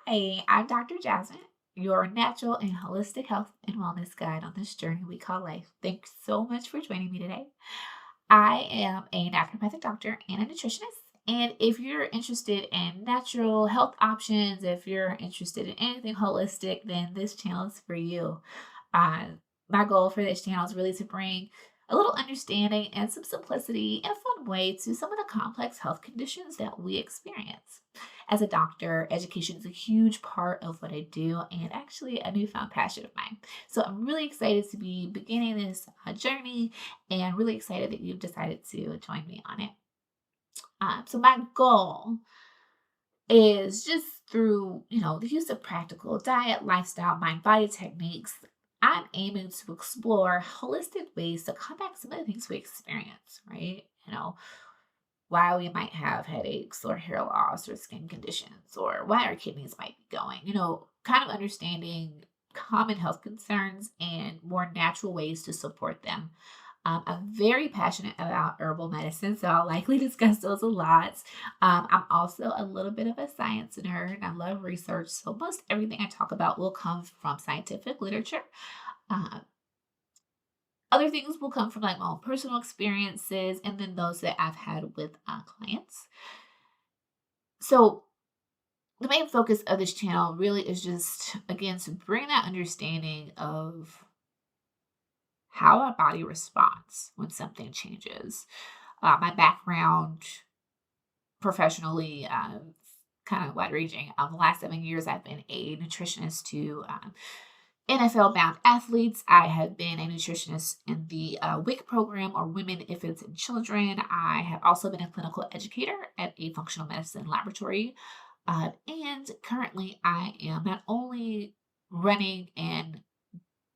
Hi, I'm Dr. Jasmine, your natural and holistic health and wellness guide on this journey we call life. Thanks so much for joining me today. I am a naturopathic doctor and a nutritionist. And if you're interested in natural health options, if you're interested in anything holistic, then this channel is for you. Uh, my goal for this channel is really to bring a little understanding and some simplicity in a fun way to some of the complex health conditions that we experience. As a doctor, education is a huge part of what I do and actually a newfound passion of mine. So I'm really excited to be beginning this journey and really excited that you've decided to join me on it. So my goal is just through, the use of practical diet, lifestyle, mind body techniques. I'm aiming to explore holistic ways to combat some of the things we experience, right? Why we might have headaches or hair loss or skin conditions or why our kidneys might be going, kind of understanding common health concerns and more natural ways to support them. I'm very passionate about herbal medicine, so I'll likely discuss those a lot. I'm also a little bit of a science nerd. I love research, so most everything I talk about will come from scientific literature. Uh, Other things will come from like my own personal experiences and then those that I've had with clients. So the main focus of this channel really is just, again, to bring that understanding of how our body responds when something changes. My background professionally, kind of wide ranging. The last 7 years, I've been a nutritionist to NFL bound athletes. I have been a nutritionist in the WIC program, or Women, Infants, and Children. I have also been a clinical educator at a functional medicine laboratory. And currently, I am not only running and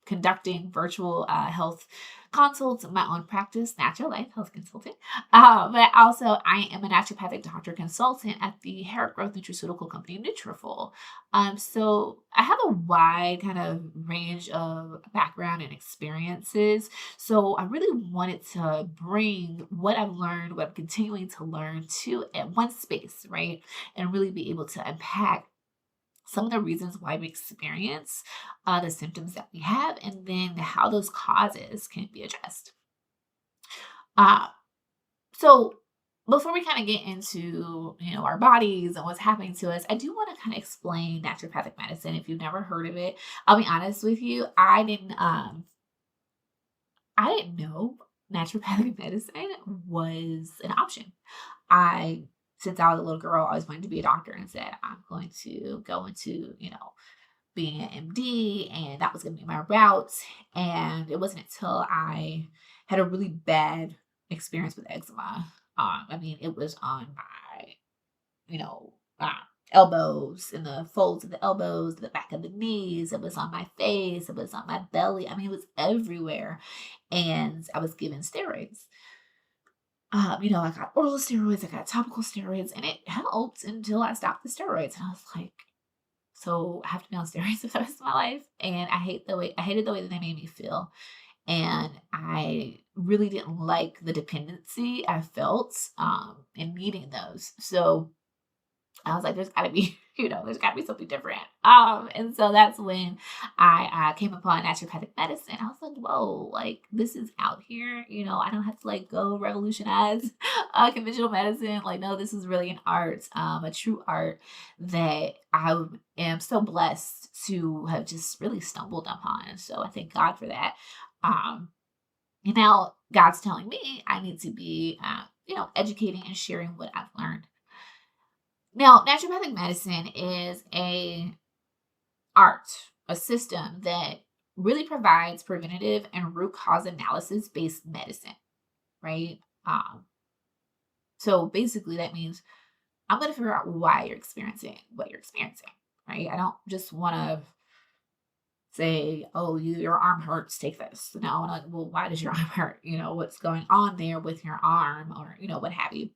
conducting virtual health consults in my own practice, Lyfe Health Consulting. But also, I am a naturopathic doctor consultant at the hair growth nutraceutical company Nutrafol. So I have a wide kind of range of background and experiences. So I really wanted to bring what I've learned, what I'm continuing to learn to at one space, right? And really be able to unpack some of the reasons why we experience the symptoms that we have, and then how those causes can be addressed. Uh, so before we kind of get into our bodies and what's happening to us, I do want to kind of explain naturopathic medicine. If you've never heard of it, I'll be honest with you, I didn't know naturopathic medicine was an option. I Since I was a little girl, I always wanted to be a doctor and said, I'm going to go into, being an MD, and that was going to be my route. And it wasn't until I had a really bad experience with eczema. It was on my, you know, uh, elbows, in the folds of the elbows, the back of the knees. It was on my face. It was on my belly. It was everywhere. And I was given steroids. I got oral steroids, I got topical steroids, and it helped until I stopped the steroids. And I was like, so I have to be on steroids for the rest of my life. And I hated the way that they made me feel. And I really didn't like the dependency I felt in needing those. So I was like, there's got to be, there's got to be something different. And so that's when I came upon naturopathic medicine. I was like, whoa, like this is out here. I don't have to like go revolutionize conventional medicine. Like, no, this is really an art, a true art that I am so blessed to have just really stumbled upon. So I thank God for that. Um, and now God's telling me I need to be, educating and sharing what I've learned. Now, naturopathic medicine is a art, a system that really provides preventative and root cause analysis based medicine, right? Um, so basically, that means I'm going to figure out why you're experiencing what you're experiencing, right? I don't just want to say, oh, your arm hurts, take this. No, I'm like, well, why does your arm hurt? What's going on there with your arm, or, what have you.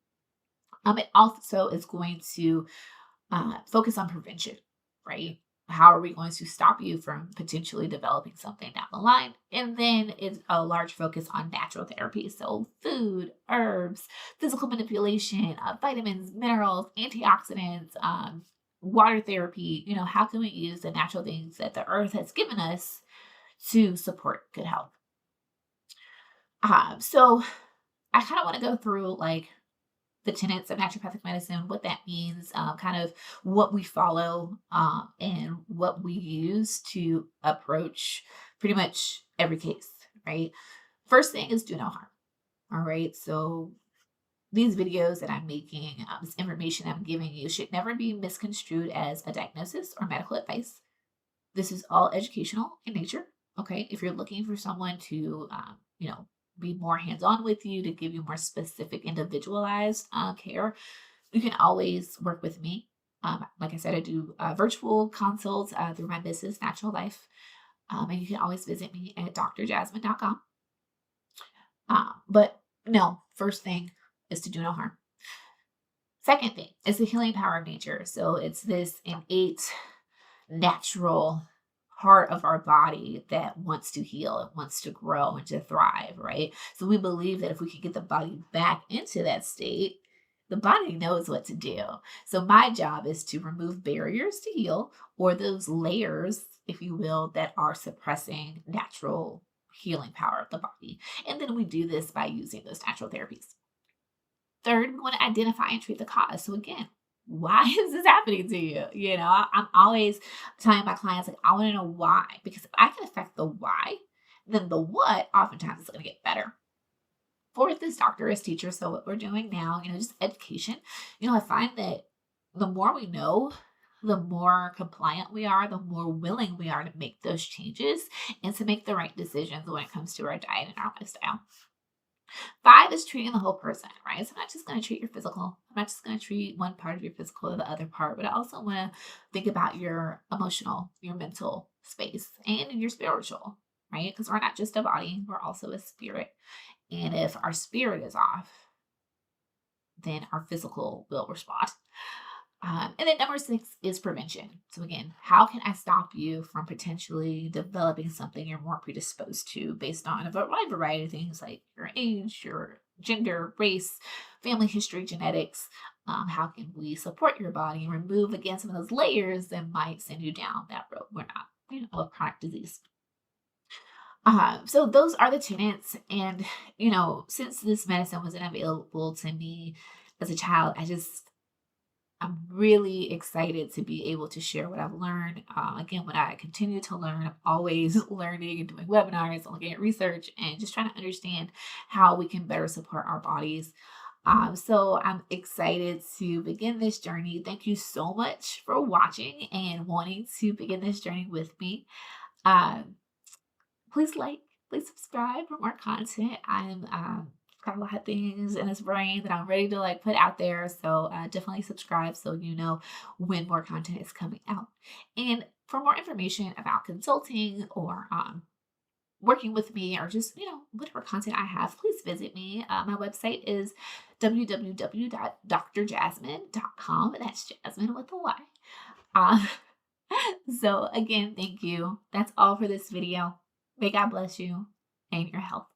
It also is going to focus on prevention, right? How are we going to stop you from potentially developing something down the line? And then it's a large focus on natural therapy. So, food, herbs, physical manipulation, vitamins, minerals, antioxidants, water therapy, how can we use the natural things that the earth has given us to support good health? So I kind of want to go through like the tenets of naturopathic medicine, what that means, kind of what we follow, and what we use to approach pretty much every case, right? First thing is do no harm. All right. So these videos that I'm making, this information I'm giving you should never be misconstrued as a diagnosis or medical advice. This is all educational in nature. Okay. If you're looking for someone to, be more hands on with you, to give you more specific, individualized care, you can always work with me. Like I said, I do virtual consults through my business, Natural Life. And you can always visit me at drjasmyne.com. But no, first thing is to do no harm. Second thing is the healing power of nature. So it's this innate, natural part of our body that wants to heal, it wants to grow and to thrive, right? So we believe that if we can get the body back into that state, the body knows what to do. So my job is to remove barriers to heal, or those layers, if you will, that are suppressing natural healing power of the body. And then we do this by using those natural therapies. Third, we want to identify and treat the cause. So again, why is this happening to you? I'm always telling my clients, like, I want to know why, because if I can affect the why, then the what oftentimes is going to get better. Fourth is doctor as teacher. So what we're doing now, just education. I find that the more we know, the more compliant we are, the more willing we are to make those changes and to make the right decisions when it comes to our diet and our lifestyle. Five is treating the whole person, right? So I'm not just going to treat your physical. I'm not just going to treat one part of your physical or the other part, but I also want to think about your emotional, your mental space, and your spiritual, right? Because we're not just a body, we're also a spirit. And if our spirit is off, then our physical will respond. And then number six is prevention. So again, how can I stop you from potentially developing something you're more predisposed to based on a wide variety of things like your age, your gender, race, family history, genetics? How can we support your body and remove again some of those layers that might send you down that road? We're not, of chronic disease. So those are the tenets. And, since this medicine wasn't available to me as a child, I'm really excited to be able to share what I've learned. Again, when I continue to learn, I'm always learning and doing webinars, looking at research, and just trying to understand how we can better support our bodies. So I'm excited to begin this journey. Thank you so much for watching and wanting to begin this journey with me. Um, Please like, please subscribe for more content. I'm got a lot of things in this brain that I'm ready to like put out there. So definitely subscribe so you know when more content is coming out. And for more information about consulting or working with me or just, whatever content I have, please visit me. My website is www.drjasmyne.com. That's Jasmine with a Y. Uh, so again, thank you. That's all for this video. May God bless you and your health.